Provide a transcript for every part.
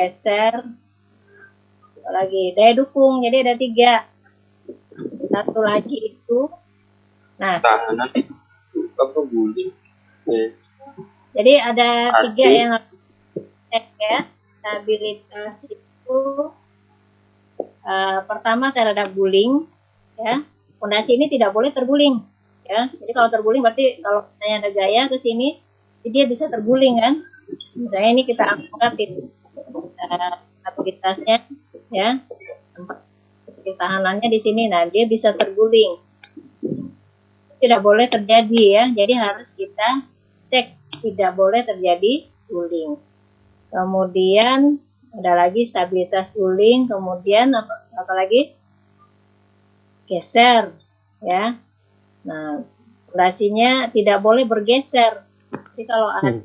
geser, lagi daya dukung, jadi ada 3. Satu lagi itu, nah, tahanan apa guling. jadi ada 3 yang harus dicek ya. Stabilitas itu pertama terhadap guling, ya. Fondasi ini tidak boleh terguling, ya. Jadi kalau terguling berarti kalau misalnya ada gaya ke sini, dia bisa terguling kan. Misalnya ini kita anggap stabilitasnya, ya, tahanannya di sini, nah dia bisa terguling. Tidak boleh terjadi ya, jadi harus kita cek, tidak boleh terjadi guling. Kemudian ada lagi stabilitas guling, kemudian apa lagi? Geser, ya. Nah, fondasinya tidak boleh bergeser. Jadi kalau ada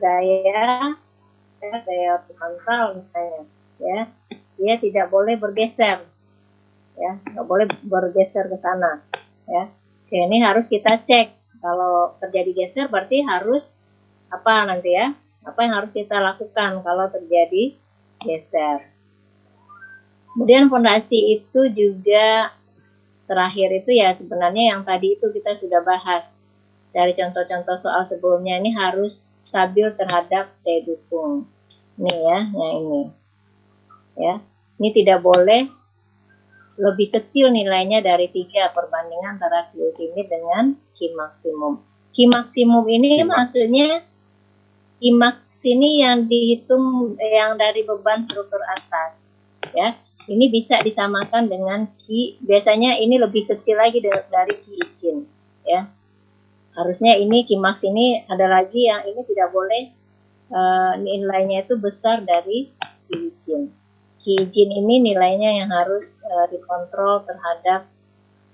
gaya horizontal misalnya, ya, dia tidak boleh bergeser, ya, nggak boleh bergeser ke sana, ya. Oke, ini harus kita cek. Kalau terjadi geser berarti harus apa nanti ya? Apa yang harus kita lakukan kalau terjadi geser? Kemudian fondasi itu juga terakhir itu ya sebenarnya yang tadi itu kita sudah bahas. Dari contoh-contoh soal sebelumnya, ini harus stabil terhadap daya dukung. Ini ya, yang ini. Ya, ini tidak boleh lebih kecil nilainya dari 3 perbandingan antara Q ultimate dengan Q maksimum. Q maksimum ini maksudnya Q max ini yang dihitung yang dari beban struktur atas. Ya, ini bisa disamakan dengan Q. Biasanya ini lebih kecil lagi dari Q izin. Ya. Harusnya ini Q max ini ada lagi yang ini tidak boleh nilainya itu besar dari Q izin. Q izin ini nilainya yang harus dikontrol terhadap,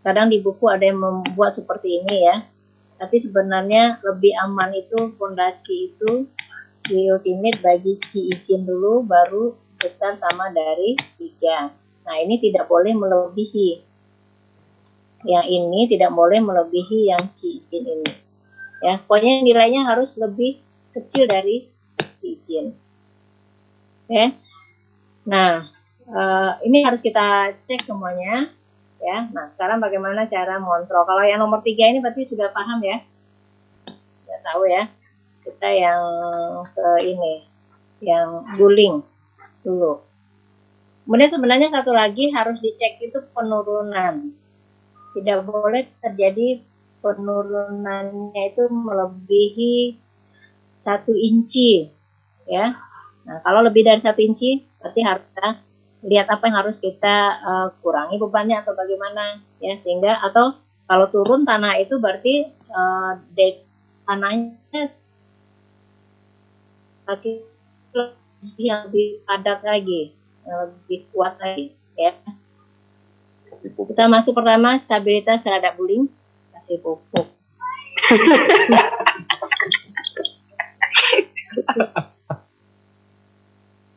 kadang di buku ada yang membuat seperti ini ya, tapi sebenarnya lebih aman itu fondasi itu Q ultimate bagi Q izin dulu, baru besar sama dari 3. Nah ini tidak boleh melebihi. Yang ini tidak boleh melebihi yang Q izin ini. Ya, pokoknya nilainya harus lebih kecil dari Q izin. Oke. Nah, ini harus kita cek semuanya. Ya, nah sekarang bagaimana cara mengontrol? Kalau yang nomor 3 ini berarti sudah paham ya? Sudah tahu ya? Kita yang ke ini, yang guling dulu. Kemudian sebenarnya satu lagi harus dicek itu penurunan. Tidak boleh terjadi penurunannya itu melebihi 1 inci, ya. Nah, kalau lebih dari 1 inci, berarti harus kita lihat apa yang harus kita kurangi bebannya atau bagaimana, ya, sehingga atau kalau turun tanah itu berarti tanahnya yang lebih padat lagi, yang lebih kuat lagi, ya. Kita masuk pertama stabilitas terhadap guling, kasih pupuk.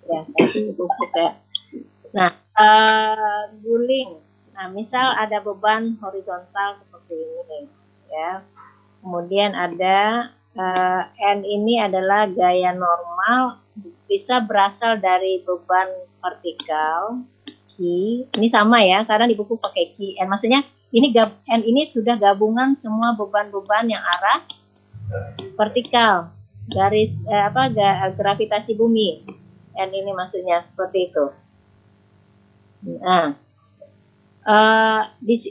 Ya, kasih pupuk ya. Nah, guling. Nah, misal ada beban horizontal seperti ini, ya. Kemudian ada N ini adalah gaya normal, bisa berasal dari beban vertikal. Ini sama ya, karena di buku pakai Q. N maksudnya ini N ini sudah gabungan semua beban-beban yang arah vertikal, garis gravitasi bumi. N ini maksudnya seperti itu. Nah,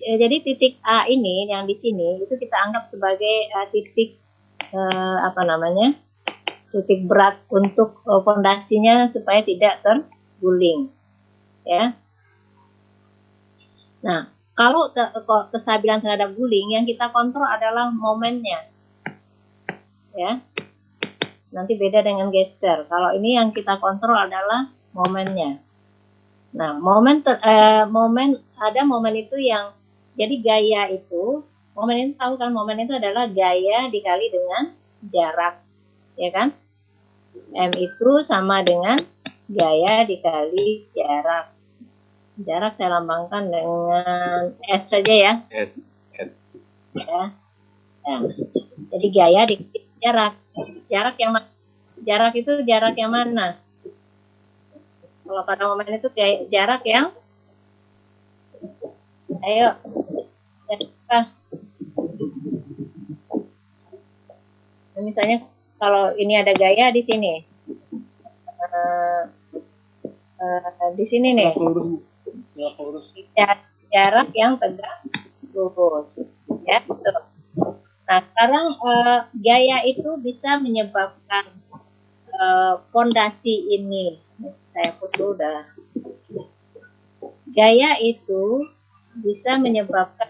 jadi titik A ini yang di sini itu kita anggap sebagai titik titik berat untuk fondasinya supaya tidak terguling, ya. Nah, kalau kestabilan terhadap guling yang kita kontrol adalah momennya, ya. Nanti beda dengan geser. Kalau ini yang kita kontrol adalah momennya. Nah, momen itu yang jadi gaya itu, momen itu tahu kan, momen itu adalah gaya dikali dengan jarak, ya kan? M itu sama dengan gaya dikali jarak. Jarak saya lambangkan dengan S saja ya. S. Ya. Nah, jadi gaya dikali Jarak. Jarak itu jarak yang mana? Kalau pada momen itu kayak jarak yang, ayo, jarak. Misalnya kalau ini ada gaya di sini, di sini nih, jarak yang tegak lurus, ya, betul. Nah, sekarang gaya itu bisa menyebabkan pondasi ini. Saya foto udah. Gaya itu bisa menyebabkan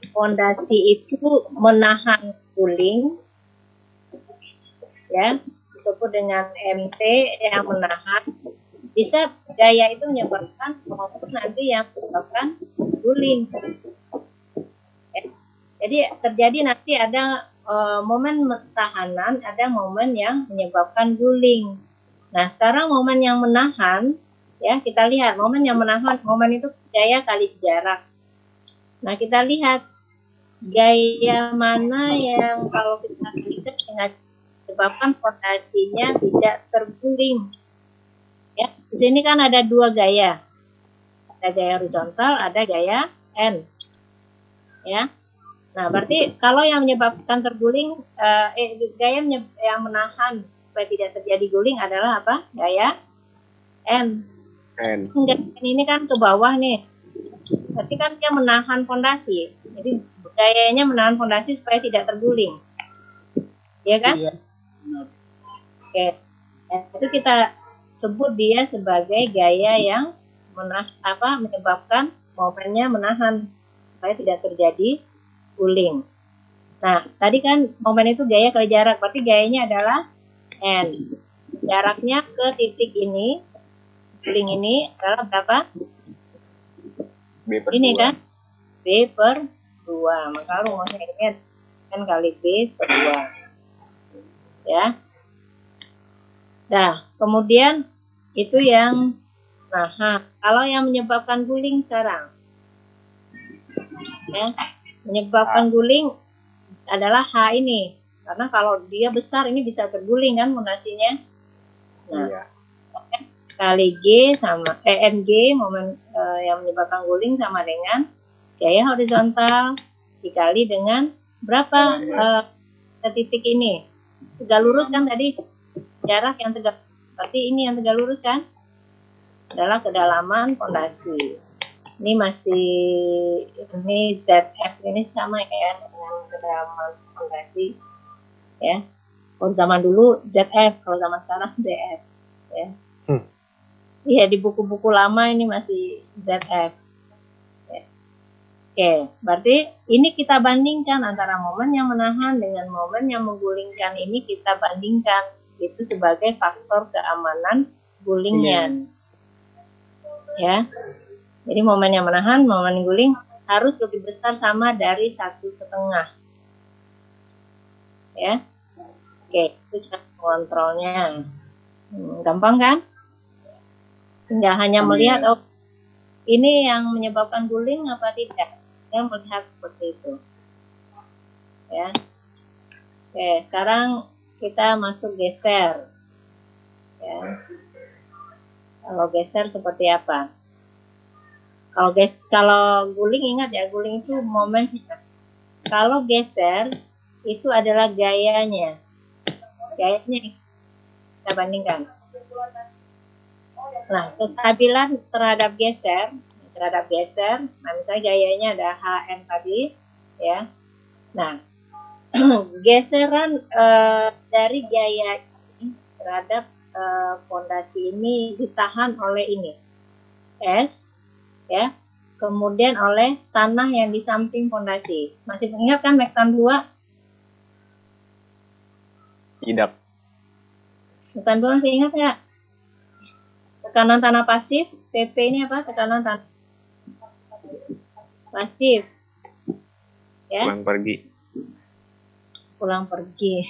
pondasi itu menahan guling, ya, disebut dengan MT yang menahan. Bisa gaya itu menyebabkan maupun nanti yang menyebabkan guling. Ya. Jadi terjadi nanti ada momen tahanan, ada momen yang menyebabkan guling. Nah, sekarang momen yang menahan, ya, kita lihat momen yang menahan, momen itu gaya kali jarak. Nah, kita lihat gaya mana yang kalau kita lihat dengan menyebabkan pondasinya tidak terguling. Ya, di sini kan ada dua gaya. Ada gaya horizontal, ada gaya N. Ya. Nah, berarti kalau yang menyebabkan terguling, gaya yang menahan supaya tidak terjadi guling adalah apa? Gaya N. Gaya N ini kan ke bawah nih. Berarti kan dia menahan fondasi. Jadi gayanya menahan fondasi supaya tidak terguling. Iya kan? Iya. Oke. Itu kita sebut dia sebagai gaya yang menyebabkan momennya menahan supaya tidak terjadi guling. Nah, tadi kan momen itu gaya kali jarak, berarti gayanya adalah N. Jaraknya ke titik ini, guling ini adalah berapa? B per ini 2. Kan? B per 2. Maka rumusnya ini N kali B per 2. Ya. Nah, kemudian itu yang kalau yang menyebabkan guling sekarang. Ya, menyebabkan guling adalah H ini. Karena kalau dia besar ini bisa terguling kan fondasinya. Nah, iya. Kali G sama MG momen yang menyebabkan guling sama dengan gaya horizontal dikali dengan berapa ke titik ini. Tegak lurus kan tadi, jarak yang tegak seperti ini yang tegak lurus kan adalah kedalaman fondasi. Ini ZF ini sama ya dengan kedalaman fondasi ya. Kalau zaman dulu ZF, kalau zaman sekarang DF ya. Iya, di buku-buku lama ini masih ZF ya. Oke, berarti ini kita bandingkan antara momen yang menahan dengan momen yang menggulingkan. Ini kita bandingkan itu sebagai faktor keamanan gulingnya ya. Jadi momen yang menahan, momen guling harus lebih besar sama dari 1,5. Ya. Oke, itu cara mengontrolnya. Gampang kan? Tinggal hanya melihat, oh ini yang menyebabkan guling apa tidak. Yang melihat seperti itu. Ya. Oke, sekarang kita masuk geser. Ya. Kalau geser seperti apa? Kalau guling, ingat ya, guling itu momennya. Kalau geser itu adalah gayanya. Gayanya kita bandingkan. Nah, kestabilan terhadap geser, nah misalnya gayanya ada HN tadi, ya. Nah, geseran dari gaya ini terhadap fondasi ini ditahan oleh ini S, ya. Kemudian oleh tanah yang di samping fondasi. Masih ingat kan Mektan 2? Tidak. Mektan 2 masih ingat nggak? Tekanan tanah pasif, PP ini apa? Tekanan tanah pasif. Ya. Pulang pergi.